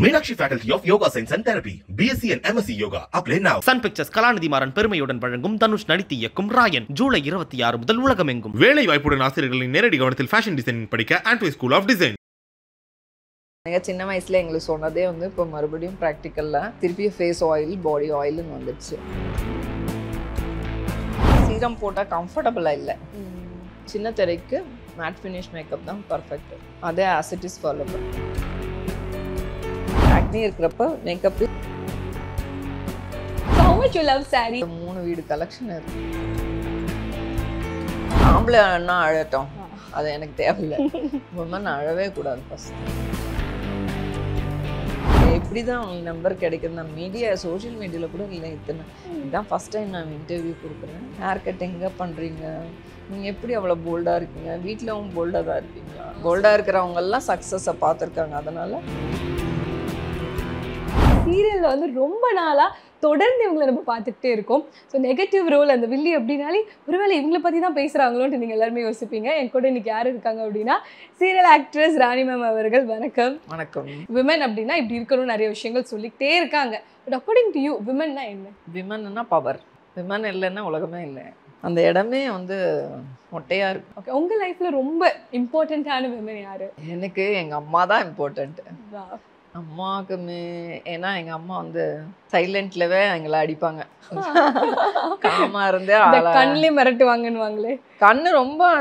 Meenakshi Faculty of Yoga Science and Therapy, BSc and MSc Yoga. Apply now. Sun Pictures கலாநிதி மாறன் பெருமையுடன் வழங்கும் தனுஷ் நடித்து இயக்கும் ராயன் ஜூலை 26 முதல் உலகமெங்கும். வேலை வாய்ப்புடன் ஆசிரியர்களின் நேரடி கவனத்தில் ஃபேஷன் டிசைனிங் படிக்க ஆண்ட்வே ஸ்கூல் ஆஃப் டிசைன். சின்ன வயசுல எங்களுக்கு சொன்னதே இப்போ மறுபடியும் ப்ராக்டிக்கல்ல திருப்பி ஃபேஸ் ஆயில் பாடி ஆயில்னு வந்துடுச்சு. சீரம் போட்டால் கம்ஃபர்டபுளாக இல்லை. சின்ன திரைக்கு மேட் ஃபினிஷ் மேக்கப் தான் பர்ஃபெக்ட். அதே ஆசிட்டிஸ் ஃபாலோ பண்ணும். ஆக்னி இருக்கிறப்ப makeup. How much you love saree? 3 வீடு கலெக்ஷன் இருக்கு. ஆம்பளை அண்ணா அழட்டும், அது எனக்கு தேவையில்லை. உமன் அழவே கூடாது. ஃபர்ஸ்ட் எப்படி தான் உங்களுக்கு நம்பர் கிடைக்குது? சோஷியல் மீடியாவில் கூட இல்லை. இதுதான் ஃபஸ்ட் டைம் நான் இன்டர்வியூ கொடுக்குறேன். ஹேர் கட் எங்கே பண்ணுறீங்க? நீங்கள் எப்படி அவ்வளோ போல்டாக இருக்கீங்க? வீட்டிலவும் போல்டாக தான் இருப்பீங்களா? போல்டாக இருக்கிறவங்கெல்லாம் சக்ஸஸை பார்த்துருக்காங்க. அதனால் சீரியலில் வந்து ரொம்ப நாளாக தொடர்ந்து இவங்களை நம்ம பார்த்துக்கிட்டே இருக்கோம். ஸோ நெகட்டிவ் ரோல் அந்த வில்லி அப்படின்னாலே ஒருவேளை இவங்களை பற்றி தான் பேசுகிறாங்களோன்ட்டு நீங்கள் எல்லாருமே யோசிப்பீங்க. என் கூட இன்றைக்கி யார் இருக்காங்க அப்படின்னா சீரியல் ஆக்ட்ரஸ் ராணி மேம் அவர்கள். வணக்கம். வணக்கம். விமன் அப்படின்னா இப்படி இருக்கணும்னு நிறைய விஷயங்கள் சொல்லிக்கிட்டே இருக்காங்க. பட் அக்கார்டிங் டு யூ விமன்னா என்ன? விமன்னா பவர். விமன் இல்லைன்னா உலகமே இல்லை. அந்த இடமே மொட்டையாக இருக்கு. ஓகே, உங்கள் லைஃப்பில் ரொம்ப இம்பார்ட்டண்ட்டான விமன் யார்? எனக்கு எங்கள் அம்மா தான் இம்பார்ட்டண்ட்டு. அம்மாவுக்குமே ஏன்னா எங்கள் அம்மா சைலண்ட்லவே எங்களை அடிப்பாங்க. காமாக இருந்தே கண்ணிலே மிரட்டுவாங்கன்னு. கண்ணு ரொம்ப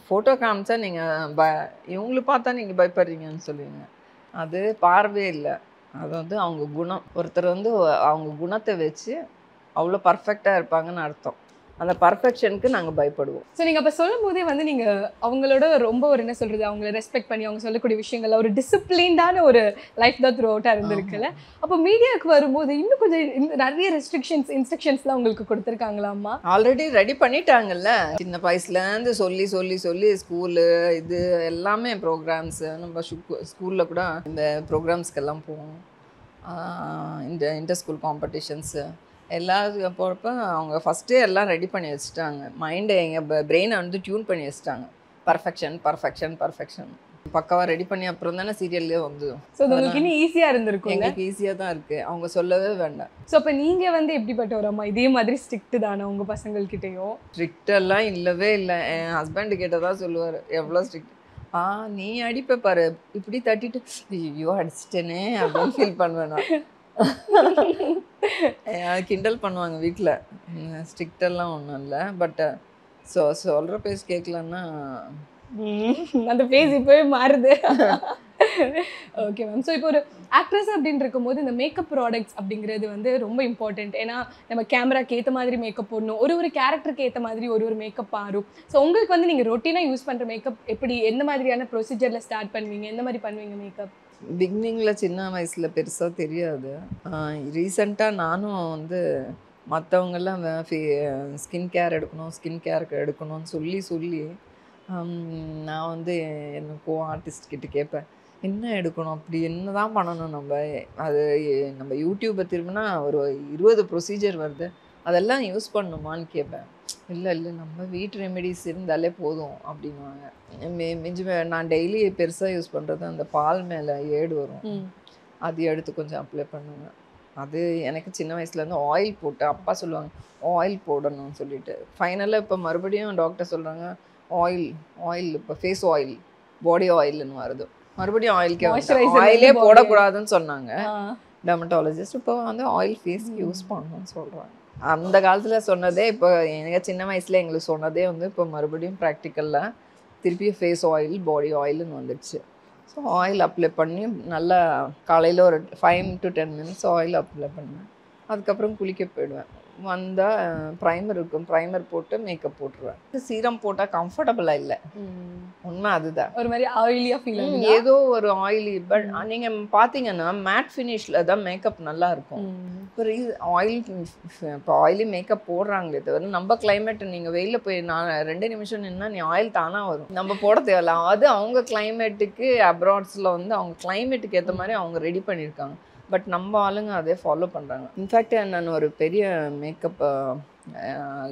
ஃபோட்டோ காமிச்சா நீங்கள் இவங்களை பார்த்தா நீங்கள் பயப்படுறீங்கன்னு சொல்லுவீங்க. அது பார்வையே இல்லை. அது அவங்க குணம். ஒருத்தர் அவங்க குணத்தை வச்சு அவ்வளோ பர்ஃபெக்டாக இருப்பாங்கன்னு அர்த்தம். அந்த பர்ஃபெக்ஷனுக்கு நாங்கள் பயப்படுவோம். ஸோ நீங்கள் அப்போ சொல்லும் போதே நீங்கள் அவங்களோட ரொம்ப அவங்கள ரெஸ்பெக்ட் பண்ணி அவங்க சொல்லக்கூடிய விஷயங்கள்ல ஒரு டிசிப்ளின்டான ஒரு லைஃப் தான் த்ரூ அவுட்டாக இருந்திருக்குல்ல. அப்போ மீடியாவுக்கு வரும்போது இன்னும் கொஞ்சம் நிறைய இன்ஸ்ட்ரக்ஷன்ஸ்லாம் உங்களுக்கு கொடுத்துருக்காங்களாம்மா? Already ready பண்ணிட்டாங்கல்ல. சின்ன வயசுலேருந்து சொல்லி சொல்லி சொல்லி ஸ்கூலு இது எல்லாமே ப்ரோக்ராம்ஸு. நம்ம ஸ்கூலில் கூட இந்த ப்ரோக்ராம்ஸ்க்கெல்லாம் போவோம். இந்த இன்டர் ஸ்கூல் காம்படிஷன்ஸு எல்லாத்துக்கும் போகிறப்ப அவங்க ஃபஸ்ட்டே எல்லாம் ரெடி பண்ணி வச்சுட்டாங்க. மைண்டை எங்கள் பிரெயினை டியூன் பண்ணி வச்சுட்டாங்க. பர்ஃபெக்ஷன் பர்ஃபெக்ஷன் பர்ஃபெக்ஷன் பக்காவாக ரெடி பண்ணி அப்புறம் தானே சீரியல்லே ஸோ உங்களுக்கு இன்னும் ஈஸியாக இருந்திருக்கும். எங்களுக்கு ஈஸியாக தான் இருக்குது. அவங்க சொல்லவே வேண்டாம். ஸோ அப்போ நீங்கள் எப்படிப்பட்ட ஒரு அம்மா? இதே மாதிரி ஸ்ட்ரிக்ட்டு தானே உங்கள் பசங்கள்கிட்டையும்? ஸ்ட்ரிக்டெல்லாம் இல்லவே இல்லை. என் ஹஸ்பண்டு கேட்டதான் சொல்லுவார், எவ்வளோ ஸ்ட்ரிக்ட். நீ அடிப்ப பாரு, இப்படி தட்டிட்டு ஐயோ அடிச்சிட்டேனே அப்படின்னு ஃபீல் பண்ணுவேன் நான். கிண்டல் பண்ணுவாங்க வீட்டில். ஸ்ட்ரிக்டெல்லாம் ஒன்றும் இல்லை. பட் சொல்கிற பேஸ் கேட்கலன்னா அந்த பேஸ் இப்போவே மாறுது. Okay ma'am. ஸோ இப்போ ஒரு ஆக்ட்ரஸ் அப்படின்னு இருக்கும்போது இந்த மேக்கப் ப்ராடக்ட்ஸ் அப்படிங்கிறது ரொம்ப இம்பார்ட்டண்ட். ஏன்னா நம்ம கேமராக்கு ஏற்ற மாதிரி மேக்கப் போடணும். ஒரு கேரக்டருக்கு ஏற்ற மாதிரி ஒரு மேக்கப் மாறும். ஸோ உங்களுக்கு நீங்கள் ரொட்டீனாக யூஸ் பண்ணுற மேக்கப் எப்படி, எந்த மாதிரியான ப்ரொசீஜரில் ஸ்டார்ட் பண்ணுவீங்க? எந்த மாதிரி பண்ணுவீங்க மேக்கப்? பிகினிங்கில் சின்ன வயசில் பெருசாக தெரியாது. ரீசெண்டாக நானும் மற்றவங்கெல்லாம் ஸ்கின் கேர் எடுக்கணும்னு சொல்லி நான் எனக்கு ஆர்டிஸ்ட் கிட்ட கேட்பேன், என்ன எடுக்கணும், அப்படி என்ன தான் பண்ணணும் நம்ம யூடியூப்பை திரும்பினா ஒரு 20 ப்ரொசீஜர் வருது, அதெல்லாம் யூஸ் பண்ணணுமான்னு கேட்பேன். இல்லை நம்ம வீட்டு ரெமெடிஸ் இருந்தாலே போதும் அப்படின்வாங்க. மிஞ்சி நான் டெய்லி பெருசாக யூஸ் பண்ணுறது அந்த பால் மேலே ஏடு வரும், அது எடுத்து கொஞ்சம் அப்ளை பண்ணுவேன். அது எனக்கு சின்ன வயசுலேருந்து ஆயில் போட்டு அப்பா சொல்லுவாங்க ஆயில் போடணும்னு சொல்லிட்டு. ஃபைனலாக இப்போ மறுபடியும் டாக்டர் சொல்கிறாங்க ஆயில் இப்போ ஃபேஸ் ஆயில் பாடி ஆயில்னு வருது. மறுபடியும் ஆயிலே போடக்கூடாதுன்னு சொன்னாங்க டெர்மட்டாலஜிஸ்ட். இப்போ ஆயில் ஃபேஸ்க்கு யூஸ் பண்ணணும்னு சொல்கிறாங்க. அந்த காலத்தில் சொன்னதே இப்போ எனக்கு சின்ன வயசில் எங்களுக்கு சொன்னதே இப்போ மறுபடியும் ப்ராக்டிக்கலில் திருப்பி ஃபேஸ் ஆயில் பாடி ஆயில்னு வந்துடுச்சு. ஸோ ஆயில் அப்ளை பண்ணி நல்லா காலையில் ஒரு 5 to 10 minutes ஆயில் அப்ளை பண்ணுவேன். அதுக்கப்புறம் குளிக்க போயிடுவேன். வந்தால் ப்ரைமர் இருக்கும், ப்ரைமர் போட்டு மேக்கப் போட்டுருவேன். சீரம் போட்டால் கம்ஃபர்டபுளாக இல்லை. உண்மை அதுதான். ஒரு மாதிரி ஆயிலியாக ஃபீல் ஏதோ ஒரு ஆயிலி. பட் நீங்கள் பார்த்தீங்கன்னா மேட் ஃபினிஷில் தான் மேக்கப் நல்லா இருக்கும். இப்போ ஆயிலி மேக்கப் போடுறாங்களே தவிர நம்ம கிளைமேட் நீங்கள் வெயிலில் போய் 2 நிமிஷம் நின்னா நீ ஆயில் தானாக வரும். நம்ம போட தேவையில்ல. அது அவங்க கிளைமேட்டுக்கு அப்ராட்ஸில் அவங்க கிளைமேட்டுக்கு ஏற்ற மாதிரி அவங்க ரெடி பண்ணியிருக்காங்க. பட் நம்ம ஆளுங்க அதே ஃபாலோ பண்ணுறாங்க. இன்ஃபேக்ட் நான் ஒரு பெரிய மேக்கப்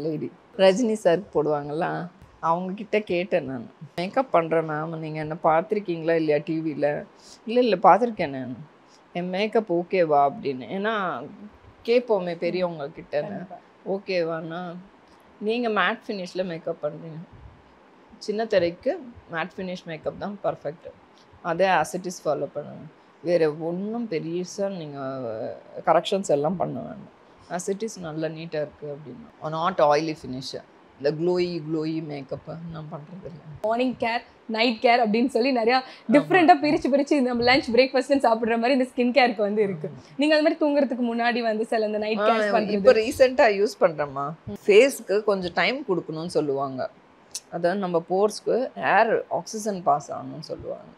லேடி ரஜினி சார் போடுவாங்கள்ல, அவங்கக்கிட்ட கேட்டேன் நான், மேக்கப் பண்ணுறேன் மேம், நீங்கள் என்ன பார்த்துருக்கீங்களா இல்லையா டிவியில்? இல்லை பார்த்துருக்கேன் நான். என் மேக்கப் ஓகேவா அப்படின்னு. ஏன்னா கேட்போமே பெரியவங்க கிட்டன்னு, கண்டிப்பா. ஓகேவாண்ணா நீங்கள் மேட் ஃபினிஷில் மேக்கப் பண்ணுறீங்க, சின்ன திரைக்கு மேட் ஃபினிஷ் மேக்கப் தான் பர்ஃபெக்ட், அதே ஆசிட்டிஸ் ஃபாலோ பண்ணுங்க, வேறு ஒன்றும் பெருசாக நீங்கள் கரெக்ஷன்ஸ் எல்லாம் பண்ண வேண்டாம், ஆசிட்டிஸ் நல்லா நீட்டாக இருக்குது அப்படின்னா. நாட் ஆயிலி ஃபினிஷ், இந்த க்ளோயி மேக்கப்பை நான் பண்ணுறது இல்லை. மார்னிங் கேர், நைட் கேர் அப்படின்னு சொல்லி நிறையா டிஃப்ரெண்ட்டாக பிரித்து நம்ம லஞ்ச் பிரேக்ஃபாஸ்ட்னு சாப்பிட்ற மாதிரி இந்த ஸ்கின் கேருக்கு வந்து இருக்குது. நீங்கள் அது மாதிரி தூங்குறதுக்கு முன்னாடி வந்து சில இந்த நைட் கேர் இப்போ பண்ணுறது ரீசெண்டாக யூஸ் பண்ணுறேம்மா. ஃபேஸ்க்கு கொஞ்சம் டைம் கொடுக்கணும்னு சொல்லுவாங்க, அதாவது நம்ம போர்ஸ்க்கு ஏர் ஆக்சிஜன் பாஸ் ஆகணும்னு சொல்லுவாங்க.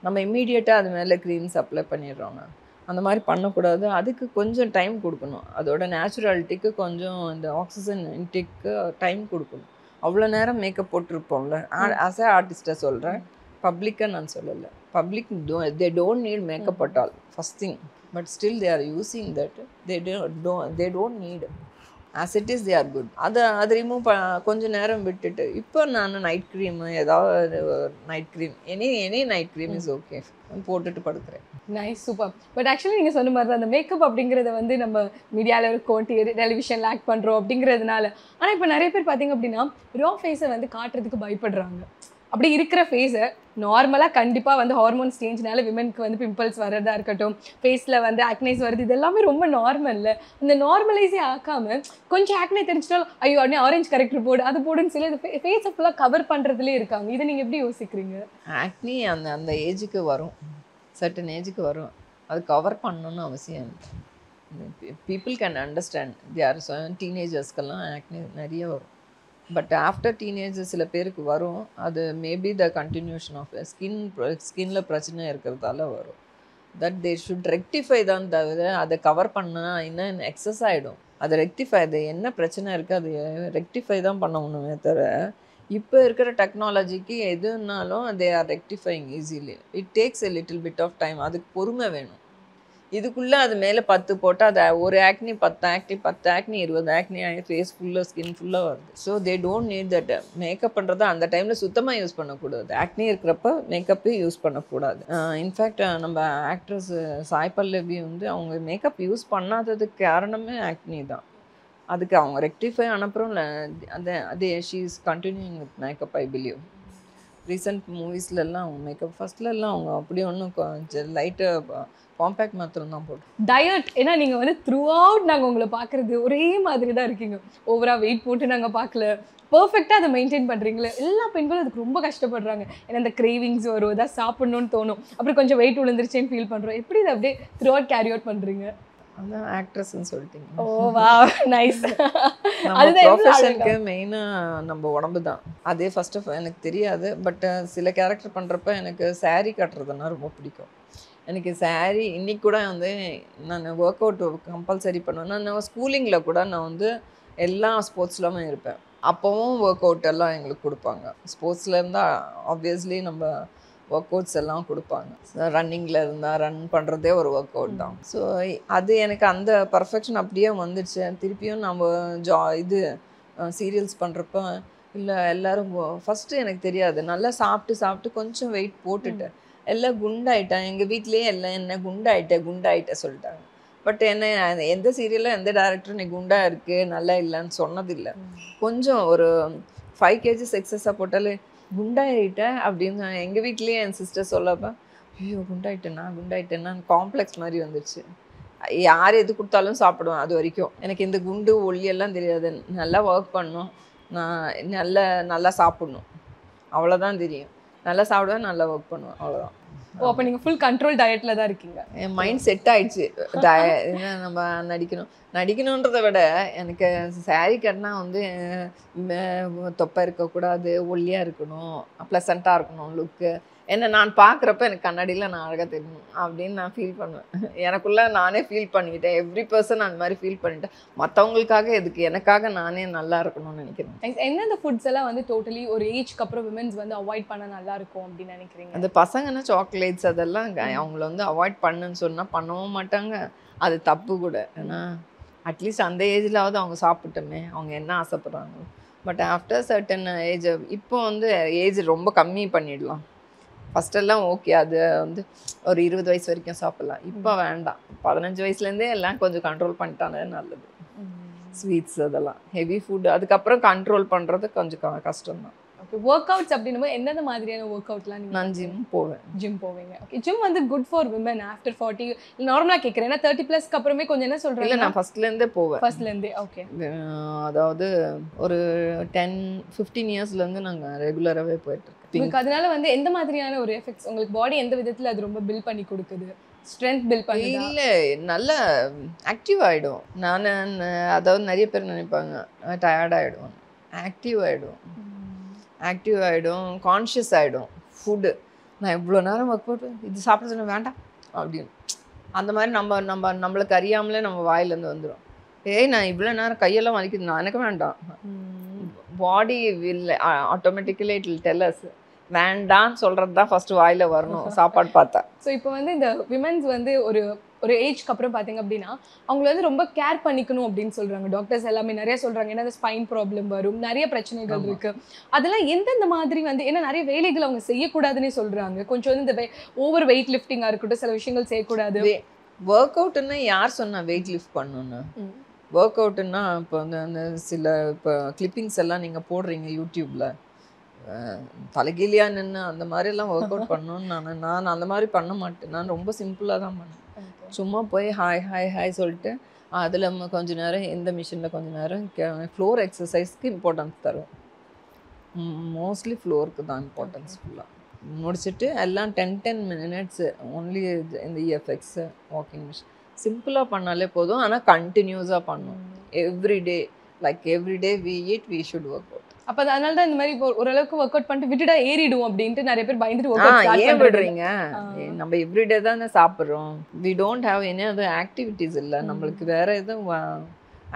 நம்ம இம்மீடியட்டாக அது மேலே க்ரீம்ஸ் அப்ளை பண்ணிடுறோங்க, அந்த மாதிரி பண்ணக்கூடாது. அதுக்கு கொஞ்சம் டைம் கொடுக்கணும், அதோட நேச்சுராலிட்டிக்கு கொஞ்சம் இந்த ஆக்சிஜன் இன்டேக்கு டைம் கொடுக்கணும். அவ்வளோ நேரம் மேக்கப் போட்டிருப்போம்ல, ஆஸ் ஏ ஆர்டிஸ்ட்டாக சொல்கிறேன், பப்ளிக்காக நான் சொல்லலை. Public they don't need makeup at all first thing, but still they are using that, they don't need, as it is they are good. அதை ரிமூவ் கொஞ்சம் நேரம் விட்டுட்டு, இப்போ நான் நைட் க்ரீமு ஏதாவது night cream, any night cream is okay போட்டுட்டு படுக்கிறேன். Nice, super. But actually நீங்கள் சொன்ன மாதிரி தான் அந்த மேக்கப் அப்படிங்கிறத வந்து நம்ம மீடியாவில் இருக்கோம், டெலிவிஷனில் ஆக்ட் பண்ணுறோம் அப்படிங்கிறதுனால. ஆனால் இப்போ நிறைய பேர் பார்த்தீங்க அப்படின்னா ரா ஃபேஸை வந்து காட்டுறதுக்கு பயப்படுறாங்க. அப்படி இருக்கிற ஃபேஸை நார்மலாக கண்டிப்பாக வந்து ஹார்மோன் ஸ்டேஜ்னால விமென்க்கு வந்து பிம்பிள்ஸ் வர்றதா இருக்கட்டும், ஃபேஸில் வந்து ஆக்னைஸ் வருது, இது எல்லாமே ரொம்ப நார்மல்ல. இந்த நார்மலைஸே ஆக்காமல் கொஞ்சம் ஆக்னை தெரிஞ்சிட்டாலும் ஐயோ உடனே ஆரஞ்சு கரெக்டர் போடு அது போடுன்னு சொல்லி இந்த ஃபேஸை ஃபுல்லாக கவர் பண்ணுறதுலேயே இருக்காங்க. இதை நீங்கள் எப்படி யோசிக்கிறீங்க? ஆக்னி அந்த ஏஜுக்கு வரும், சர்டன் ஏஜுக்கு வரும், அது கவர் பண்ணணும்னு அவசியம் இல்லை. பீப்புள் கேன் அண்டர்ஸ்டாண்ட், யார் டீனேஜர்ஸ்க்கெல்லாம் ஆக்னி நிறைய வரும். பட் ஆஃப்டர் டீனேஜர் சில பேருக்கு வரும், அது மேபி த கண்டினியூஷன் ஆஃப் ஸ்கின்னில் பிரச்சனை இருக்கிறதால வரும். தட் தே ஷுட் ரெக்டிஃபை தான் தவிர அதை கவர் பண்ணால் இன்னும் எக்ஸஸ் ஆகிடும். அதை ரெக்டிஃபை, அது என்ன பிரச்சனை இருக்குது அது ரெக்டிஃபை தான் பண்ணணுமே தவிர, இப்போ இருக்கிற டெக்னாலஜிக்கு எதுனாலும் they are rectifying easily. It takes a little bit of time, அதுக்கு பொறுமை வேணும். இதுக்குள்ளே அது மேலே 10 போட்டால் அது ஒரு ஆக்னி 10 ஆக்னி 20 ஆக்னி ஆகி ஃபேஸ் ஃபுல்லாக ஸ்கின் ஃபுல்லாக வருது. So they don't need that. Makeup பண்ணுறத அந்த டைமில் சுத்தமாக யூஸ் பண்ணக்கூடாது, ஆக்னி இருக்கிறப்ப மேக்கப்பே யூஸ் பண்ணக்கூடாது. இன்ஃபேக்ட் நம்ம ஆக்ட்ரஸ் சாய் பல்லவி வந்து அவங்க மேக்கப் யூஸ் பண்ணாததுக்கு காரணமே ஆக்னி தான். அதுக்கு அவங்க ரெக்டிஃபை அனுப்புகிறோம், அதே she is continuing with makeup. I believe recent மூவிஸ்லலாம் அவங்க மேக்கப் ஃபஸ்ட்லலாம் அவங்க அப்படி ஒன்றும் லைட்டாக காம்பேக்ட் மாத்திரம் தான் போட்டு. டயட், ஏன்னா நீங்கள் வந்து த்ரூ அவுட் நாங்கள் உங்களை பார்க்குறது ஒரே மாதிரி தான் இருக்கீங்க, ஓவராக வெயிட் போட்டு நாங்கள் பார்க்கல, பர்ஃபெக்டாக அதை மெயின்டைன் பண்ணுறீங்களே. எல்லா பெண்களும் அதுக்கு ரொம்ப கஷ்டப்படுறாங்க. ஏன்னா இந்த கிரேவிங்ஸ் வரும், ஏதாவது சாப்பிட்ணுன்னு தோணும், அப்புறம் கொஞ்சம் வெயிட் விழுந்துருச்சேன்னு ஃபீல் பண்ணுறோம். எப்படி இதை அப்படியே த்ரூ அவுட் கேரி அவுட் பண்ணுறீங்க? அதான் ஆக்ட்ரஸ்ன்னு சொல்லிட்டீங்க. ஓ வா, நைஸ். அதுதான் ப்ரொஃபஷனுக்கு மெயினாக நம்ம உடம்பு தான். அதே ஃபர்ஸ்ட் ஆஃப் எனக்கு தெரியாது, பட் சில கேரக்டர் பண்ணுறப்ப எனக்கு சாரீ கட்டுறதுன்னா ரொம்ப பிடிக்கும். எனக்கு சாரீ இன்றைக்கி கூட வந்து நான் ஒர்க் அவுட் கம்பல்சரி பண்ணுவேன். நான் ஸ்கூலிங்கில் கூட நான் வந்து எல்லா ஸ்போர்ட்ஸ்லாமே இருப்பேன். அப்போவும் ஒர்க் அவுட் எல்லாம் எங்களுக்கு கொடுப்பாங்க. ஸ்போர்ட்ஸில் இருந்தால் ஆப்வியஸ்லி நம்ம ஒர்க் அவுட்ஸ் எல்லாம் கொடுப்பாங்க. ரன்னிங்கில் இருந்தால் ரன் பண்ணுறதே ஒரு ஒர்க் அவுட் தான். ஸோ அது எனக்கு அந்த பர்ஃபெக்ஷன் அப்படியே வந்துடுச்சு. திருப்பியும் நம்ம இது சீரியல்ஸ் பண்ணுறப்ப இல்லை எல்லோரும் ஃபஸ்ட்டு எனக்கு தெரியாது, நல்லா சாப்பிட்டு கொஞ்சம் வெயிட் போட்டுட்டேன், எல்லாம் குண்டாயிட்டேன். எங்கள் வீட்லேயே எல்லாம் என்ன குண்டாயிட்ட சொல்லிட்டாங்க. பட் என்ன எந்த சீரியலில் எந்த டேரக்டரும் நீ குண்டாக இருக்குது நல்லா இல்லைன்னு சொன்னதில்லை. கொஞ்சம் ஒரு 5 kg எக்ஸஸாக போட்டாலே குண்டாயிட்டேன் அப்படின்னு எங்கள் வீட்லேயே என் சிஸ்டர் சொல்லப்போ ஐயோ குண்டாயிட்டேன்னா காம்ப்ளெக்ஸ் மாதிரி வந்துடுச்சு. யார் எது கொடுத்தாலும் சாப்பிடுவேன். அது வரைக்கும் எனக்கு இந்த குண்டு ஒல்லியெல்லாம் தெரியாது. நல்லா ஒர்க் பண்ணணும், நான் நல்லா சாப்பிட்ணும், அவ்வளோதான் தெரியும். நல்லா சாப்பிடுவேன், நல்லா ஒர்க் பண்ணுவேன், அவ்வளோதான். ஓ, அப்போ நீங்கள் ஃபுல் கண்ட்ரோல் டயட்டில் தான் இருக்கீங்க. என் மைண்ட் செட் ஆகிடுச்சு. நம்ம நடிக்கணுன்றதை விட எனக்கு சாரீ கட்டினா வந்து தொப்பை இருக்கக்கூடாது, ஒல்லியாக இருக்கணும், ப்ளசண்ட்டாக இருக்கணும் லுக்கு. என்ன நான் பார்க்குறப்ப எனக்கு கண்ணாடியில் நான் அழகாக தெரியணும் அப்படின்னு நான் ஃபீல் பண்ணுவேன். எனக்குள்ளே நானே ஃபீல் பண்ணிக்கிட்டேன். எவ்ரி பர்சன் அந்த மாதிரி ஃபீல் பண்ணிட்டேன். மற்றவங்களுக்காக எதுக்கு, எனக்காக நானே நல்லா இருக்கணும்னு நினைக்கிறேன். எந்தெந்த ஃபுட்ஸ் எல்லாம் வந்து டோட்டலி ஒரு ஏஜ்க்கு அப்புறம் விமென்ஸ் வந்து அவாய்ட் பண்ண நல்லா இருக்கும் அப்படின்னு நினைக்கிறீங்க? அந்த பசங்கன்னா சாக்லேட்ஸ் அதெல்லாம் அவங்கள வந்து அவாய்ட் பண்ணுன்னு சொன்னால் பண்ணவும் மாட்டாங்க. அது தப்பு கூட. ஏன்னா அட்லீஸ்ட் அந்த ஏஜ்லாவது அவங்க சாப்பிட்டோமே, அவங்க என்ன ஆசைப்படுறாங்க. பட் ஆஃப்டர் சர்டன் ஏஜ், இப்போ வந்து ஏஜ் ரொம்ப கம்மி பண்ணிடலாம். ஃபஸ்ட்டெல்லாம் ஓகே, அது வந்து ஒரு 20 வயசு வரைக்கும் சாப்பிட்லாம். இப்போ வேண்டாம், 15 வயசுலேருந்தே எல்லாம் கொஞ்சம் கண்ட்ரோல் பண்ணிட்டானே நல்லது. ஸ்வீட்ஸ் அதெல்லாம் ஹெவி ஃபுட் அதுக்கப்புறம் கண்ட்ரோல் பண்ணுறது கொஞ்சம் கஷ்டம்தான். ஓகே, ஒர்க் அவுட்ஸ் அப்படின்னும் எந்தெந்த மாதிரியான ஒர்க் அவுட்லாம் நீங்கள்? நான் ஜிம் போவீங்க. ஓகே, ஜிம் வந்து குட் ஃபார் விமன் ஆஃப்டர் 40 நார்மலாக கேட்குறேன். ஏன்னா 30+ அப்புறமே கொஞ்சம் என்ன சொல்கிறேன்? இல்லை, நான் ஃபஸ்ட்லேருந்தே போவேன். ஃபர்ஸ்ட்லேருந்தே. ஓகே, அதாவது ஒரு 10-15 இயர்ஸ்லேருந்து நாங்கள் ரெகுலராகவே போயிட்டுருக்கோம். உங்களுக்கு அதனால வந்து எந்த மாதிரியான ஒரு எஃபெக்ட்ஸ் உங்களுக்கு பாடி எந்த விதத்தில் அது ரொம்ப பில்ட் பண்ணி கொடுக்குது? ஸ்ட்ரென்த் பில்ட் பண்ணி? இல்லை, நல்லா ஆக்டிவ் ஆகிடும். நான் அதாவது நிறைய பேர் நினைப்பாங்க டயர்ட் ஆகிடும். ஆக்டிவ் ஆகிடும், கான்ஷியஸ் ஆகிடும். ஃபுட்டு நான் இவ்வளோ நேரம் ஒர்க் போட்டு இது சாப்பிட சொன்ன வேண்டாம் அப்படின்னு அந்த மாதிரி நம்மளுக்கு அறியாமலே நம்ம வாயிலேருந்து வந்துடும். நான் இவ்வளோ நேரம் கையெல்லாம் வலிக்குது, நான் எனக்கு வேண்டாம். பாடி will automatically it will tell us வேண்டான்னு சொல்கிறது தான் ஃபஸ்ட்டு வாயில் வரணும் சாப்பாடு பார்த்தா. ஸோ இப்போ வந்து இந்த விமென்ஸ் வந்து ஒரு ஏஜ்க்கு அப்புறம் பார்த்தீங்க அப்படின்னா அவங்கள வந்து ரொம்ப கேர் பண்ணிக்கணும் அப்படின்னு சொல்கிறாங்க டாக்டர்ஸ் எல்லாமே நிறைய சொல்கிறாங்க. ஏன்னா அந்த ஸ்பைன் ப்ராப்ளம் வரும், நிறைய பிரச்சனைகள் இருக்குது. அதெல்லாம் எந்தெந்த மாதிரி வந்து ஏன்னா நிறைய வேலைகள் அவங்க செய்யக்கூடாதுன்னே சொல்கிறாங்க. கொஞ்சம் வந்து இந்த ஓவர் வெயிட் லிஃப்டிங்காக இருக்கட்டும், சில விஷயங்கள் செய்யக்கூடாது. ஒர்க் அவுட்டுன்னா யார் சொன்னால் வெயிட் லிஃப்ட் பண்ணணுன்னு? ஒர்க் அவுட்டுன்னா இப்போ வந்து அந்த சில இப்போ கிளிப்பிங்ஸ் எல்லாம் நீங்கள் போடுறீங்க யூடியூப்பில், தலைகீழியாக நின்று அந்த மாதிரிலாம் ஒர்க் அவுட் பண்ணணும்னு நான் அந்த மாதிரி பண்ண மாட்டேன். நான் ரொம்ப சிம்பிளாக தான் பண்ணேன். சும்மா போய் ஹாய் சொல்லிட்டு அதில் கொஞ்ச நேரம் இந்த மிஷினில் கொஞ்ச நேரம் ஃப்ளோர் எக்ஸசைஸ்க்கு இம்பார்ட்டன்ஸ் தரும். மோஸ்ட்லி ஃப்ளோருக்கு தான் இம்பார்ட்டன்ஸ் ஃபுல்லாக முடிச்சுட்டு எல்லாம் 10 மினிட்ஸு ஒன்லி இந்த இஎஃப்எக்ஸு வாக்கிங் மிஷின் சிம்பிளாக பண்ணாலே போதும். ஆனால் கண்டினியூஸாக பண்ணணும். Everyday we should work out. அப்போ அதனால தான் இந்த மாதிரி இப்போ ஓரளவுக்கு ஒர்க் அவுட் பண்ணிட்டு விட்டுடா ஏறிடும் அப்படின்ட்டு நிறைய பேர் பயந்துட்டு ஒர்க் அவுட் ஏன் விடுறீங்க? நம்ம எவ்ரிடே தானே சாப்பிட்றோம். We don't have any other activities இல்லை, நம்மளுக்கு வேற எதுவும்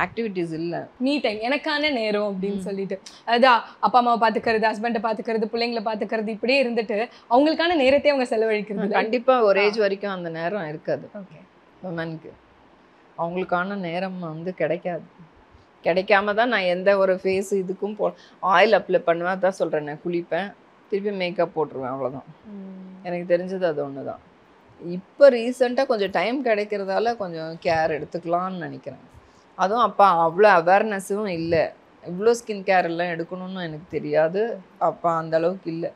ஆக்டிவிட்டீஸ் இல்லை. மீ டைம், எனக்கான நேரம் அப்படின்னு சொல்லிட்டு அதான் அப்பா அம்மாவை பார்த்துக்கிறது, ஹஸ்பண்டை பார்த்துக்கிறது, பிள்ளைங்களை பார்த்துக்கிறது, இப்படியே இருந்துட்டு அவங்களுக்கான நேரத்தை அவங்க செலவழிக்கிறது. கண்டிப்பாக ஒரு ஏஜ் வரைக்கும் அந்த நேரம் இருக்காது. ஓகே, உமனுக்கு அவங்களுக்கான நேரம் வந்து கிடைக்காம தான் நான் எந்த ஒரு ஃபேஸ் இதுக்கும் ஆயில் அப்ளை பண்ணுவேன். தான் சொல்கிறேன், நான் குளிப்பேன், திருப்பி மேக்கப் போட்டுருவேன், அவ்வளோதான். எனக்கு தெரிஞ்சது அது ஒன்று தான். இப்போ ரீசெண்டாக கொஞ்சம் டைம் கிடைக்கிறதால கொஞ்சம் கேர் எடுத்துக்கலான்னு நினைக்கிறேன். அதுவும் அப்போ அவ்வளோ அவேர்னஸும் இல்லை. இவ்வளோ ஸ்கின் கேர் எல்லாம் எடுக்கணும்னு எனக்கு தெரியாது. அப்போ அந்த அளவுக்கு இல்லை.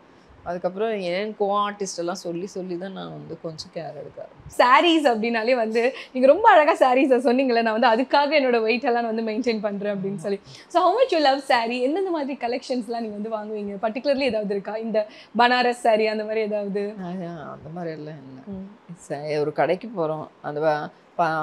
அதுக்கப்புறம் என் ஆர்டிஸ்ட் எல்லாம் சொல்லி தான் நான் வந்து கொஞ்சம் கேர் எடுக்கிறேன். சாரீஸ் அப்படின்னாலே வந்து நீங்கள் ரொம்ப அழகாக சாரீஸை சொன்னீங்களே, நான் வந்து அதுக்காக என்னோட வெயிட் எல்லாம் வந்து மெயின்டைன் பண்ணுறேன் அப்படின்னு சொல்லி. So how much you love sari? எந்தெந்த மாதிரி கலெக்ஷன்ஸ்லாம் நீங்கள் வந்து வாங்குவீங்க? பர்டிகுலர்லி ஏதாவது இருக்கா? இந்த பனாரஸ் சாரீ அந்த மாதிரி ஏதாவது? அந்த மாதிரி எல்லாம் இல்லை. ஒரு கடைக்கு போகிறோம், அந்த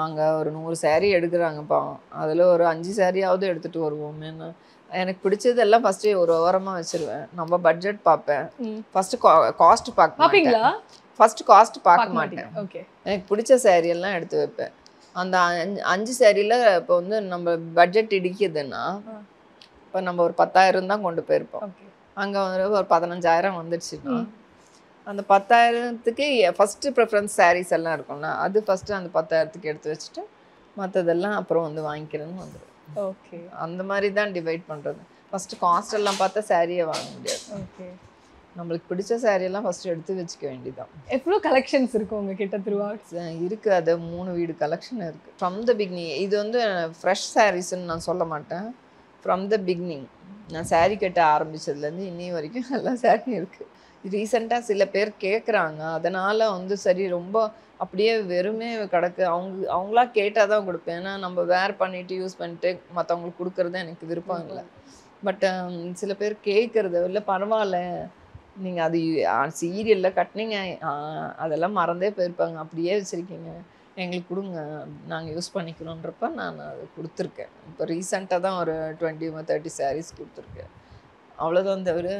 அங்கே ஒரு 100 சாரீ எடுக்கிறாங்கப்பா, அதில் ஒரு 5 சாரியாவது எடுத்துகிட்டு வருவோமேன்னு எனக்கு பிடிச்சதெல்லாம் ஃபஸ்ட்டு ஒரு ஓரமாக வச்சுருவேன். நம்ம பட்ஜெட் பார்ப்பேன். ஃபஸ்ட்டு காஸ்ட் பார்ப்பீங்களா? ஃபஸ்ட்டு காஸ்ட் பார்க்க மாட்டேன். ஓகே, எனக்கு பிடிச்ச சாரியெல்லாம் எடுத்து வைப்பேன். அந்த 5 சாரியில் இப்போ வந்து நம்ம பட்ஜெட் இடிக்குதுன்னா இப்போ நம்ம ஒரு 10,000 தான் கொண்டு போயிருப்போம். அங்கே வந்து ஒரு 15,000 வந்துடுச்சுன்னா அந்த 10,000த்துக்கு ஃபஸ்ட்டு ப்ரிஃபரன்ஸ் சாரீஸ் எல்லாம் இருக்கும்ல, அது ஃபஸ்ட்டு அந்த 10,000த்துக்கு எடுத்து வச்சுட்டு மற்றதெல்லாம் அப்புறம் வந்து வாங்கிக்கிறேன்னு வந்துடும். ஓகே, அந்த மாதிரி தான் டிவைட் பண்ணுறது. ஃபஸ்ட்டு காஸ்ட் எல்லாம் பார்த்தா சாரியை வாங்க முடியாது. ஓகே, நம்மளுக்கு பிடிச்ச சாரியெல்லாம் ஃபஸ்ட்டு எடுத்து வச்சுக்க வேண்டியதான். எவ்வளோ கலெக்ஷன்ஸ் இருக்கும் உங்ககிட்ட? இருக்குது, அது 3 வீடு கலெக்ஷன் இருக்குது. ஃப்ரம் த பிகினிங் இது வந்து ஃப்ரெஷ் சாரீஸ்ன்னு நான் சொல்ல மாட்டேன். ஃப்ரம் த பிகினிங் நான் சாரீ கட்ட ஆரம்பித்ததுலேருந்து இன்னி வரைக்கும் எல்லா சாரியும் இருக்குது. ரீசெண்டாக சில பேர் கேட்குறாங்க, அதனால் வந்து சரி ரொம்ப அப்படியே வெறுமே கிடக்கு. அவங்களா கேட்டால் தான் கொடுப்பேன். ஏன்னா நம்ம வேர் பண்ணிவிட்டு யூஸ் பண்ணிட்டு மற்றவங்களுக்கு கொடுக்குறது எனக்கு விருப்பம் இல்லை. பட் சில பேர் கேட்குறது இல்லை, பரவாயில்ல நீங்கள் அது சீரியலில் கட்டினீங்க, அதெல்லாம் மறந்தே போயிருப்பாங்க, அப்படியே வச்சுருக்கீங்க, எங்களுக்கு கொடுங்க, நாங்கள் யூஸ் பண்ணிக்கிறோன்றப்ப நான் அது கொடுத்துருக்கேன். இப்போ ரீசெண்டாக தான் ஒரு 20-30 சாரீஸ் கொடுத்துருக்கேன். அவ்வளோதான். தவிர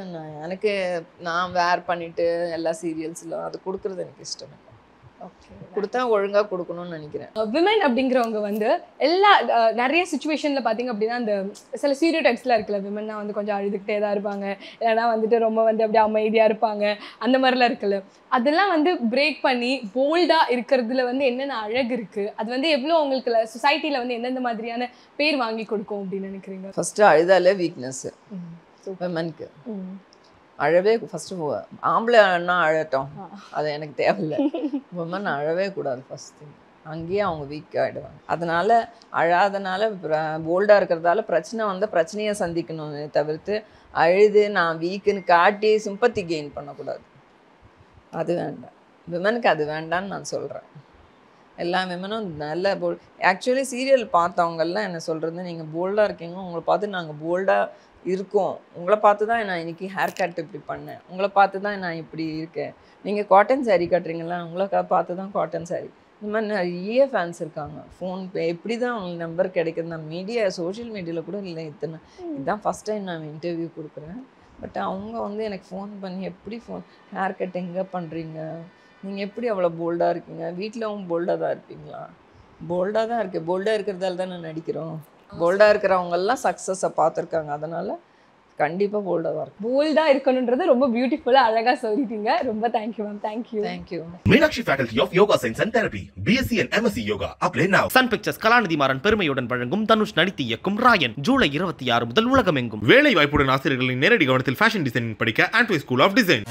நான் வேர் பண்ணிவிட்டு எல்லா சீரியல்ஸ்லாம் அது கொடுக்குறது எனக்கு இஷ்டம். ஓகே, கொடுத்தா ஒழுங்காக கொடுக்கணும்னு நினைக்கிறேன். விமன் அப்படிங்கிறவங்க வந்து எல்லா நிறைய சுச்சுவேஷனில் பார்த்தீங்க அப்படின்னா அந்த சில ஸ்டீரியோ டைப்ஸ்லாம் இருக்குல்ல, விமன்னா வந்து கொஞ்சம் அழுதுகிட்டே தான் இருப்பாங்க, இல்லைனா வந்துட்டு ரொம்ப வந்து அப்படியே அமைதியாக இருப்பாங்க, அந்த மாதிரிலாம் இருக்குல்ல. அதெல்லாம் வந்து பிரேக் பண்ணி போல்டாக இருக்கிறதுல வந்து என்னென்ன அழகு இருக்குது? அது வந்து எவ்வளோ அவங்களுக்கு சொசைட்டியில் வந்து எந்தெந்த மாதிரியான பேர் வாங்கி கொடுக்கும் அப்படின்னு நினைக்கிறீங்க? ஃபஸ்ட்டு அழுதாலே வீக்னஸ்ஸு விமனுக்கு. அழவே ஃபஸ்ட்டு ஆம்பளை அண்ணா அழட்டும், அது எனக்கு தேவையில்லை. உமன் அழவே கூடாது ஃபஸ்ட்டு. அங்கேயே அவங்க வீக் ஆகிடுவாங்க. அதனால் அழாதனால போல்டாக இருக்கிறதால பிரச்சனை வந்தால் பிரச்சனையை சந்திக்கணும்னு தவிர்த்து அழுது நான் வீக்குன்னு காட்டி சிம்பத்தி கெயின் பண்ணக்கூடாது. அது வேண்டாம். விமனுக்கு அது வேண்டான்னு நான் சொல்கிறேன். எல்லா விமனும் நல்ல ஆக்சுவலி சீரியல் பார்த்தவங்கெல்லாம் என்ன சொல்கிறது, நீங்கள் போல்டாக இருக்கீங்க, உங்களை பார்த்து நாங்கள் போல்டாக இருக்கோம், உங்களை பார்த்து தான் நான் இன்றைக்கி ஹேர் கட் இப்படி பண்ணேன், உங்களை பார்த்து தான் நான் இப்படி இருக்கேன், நீங்கள் காட்டன் சாரீ கட்டுறீங்களா, உங்களை பார்த்து தான் காட்டன் சாரீ. இந்த மாதிரி நிறைய ஃபேன்ஸ் இருக்காங்க. ஃபோன் எப்படி தான் அவங்களுக்கு நம்பர் கிடைக்குது? நான் சோஷியல் மீடியாவில் கூட இல்லை. இதுதான் ஃபஸ்ட் டைம் நான் இன்டர்வியூ கொடுக்குறேன். பட் அவங்க வந்து எனக்கு ஃபோன் பண்ணி எப்படி ஹேர் கட் எங்கே பண்ணுறீங்க, நீங்கள் எப்படி அவ்வளோ போல்டாக இருக்கீங்க, வீட்டிலவும் போல்டாக தான் இருப்பீங்களா? போல்டாக தான் இருக்குது. போல்டாக இருக்கிறதால தான் நான் நடிக்கிறோம். போல்டாக இருக்கிறவங்கெல்லாம் சக்ஸஸை பார்த்துருக்காங்க. அதனால் கண்டிப்பாக போல்டாக தான் இருக்கும். போல்டாக இருக்கணுன்றது ரொம்ப பியூட்டிஃபுல்லாக அழகாக சொல்லிட்டீங்க. ரொம்ப thank you ma'am. Thank you. Meenakshi Faculty of Yoga Science and Therapy, BSc and MSc Yoga. Apply now. Sun Pictures Kalanithi Maran பெருமையுடன் வழங்கும் தனுஷ் நடித்து இயக்கும் ராயன் ஜூலை 26 முதல் உலகமெங்கும். வேலை வாய்ப்புடன் ஆசிரியர்களின் நேரடி கவனத்தில் ஃபேஷன் டிசைனிங் படிக்க ஆண்ட்வே ஸ்கூல் ஆஃப் டிசைன்.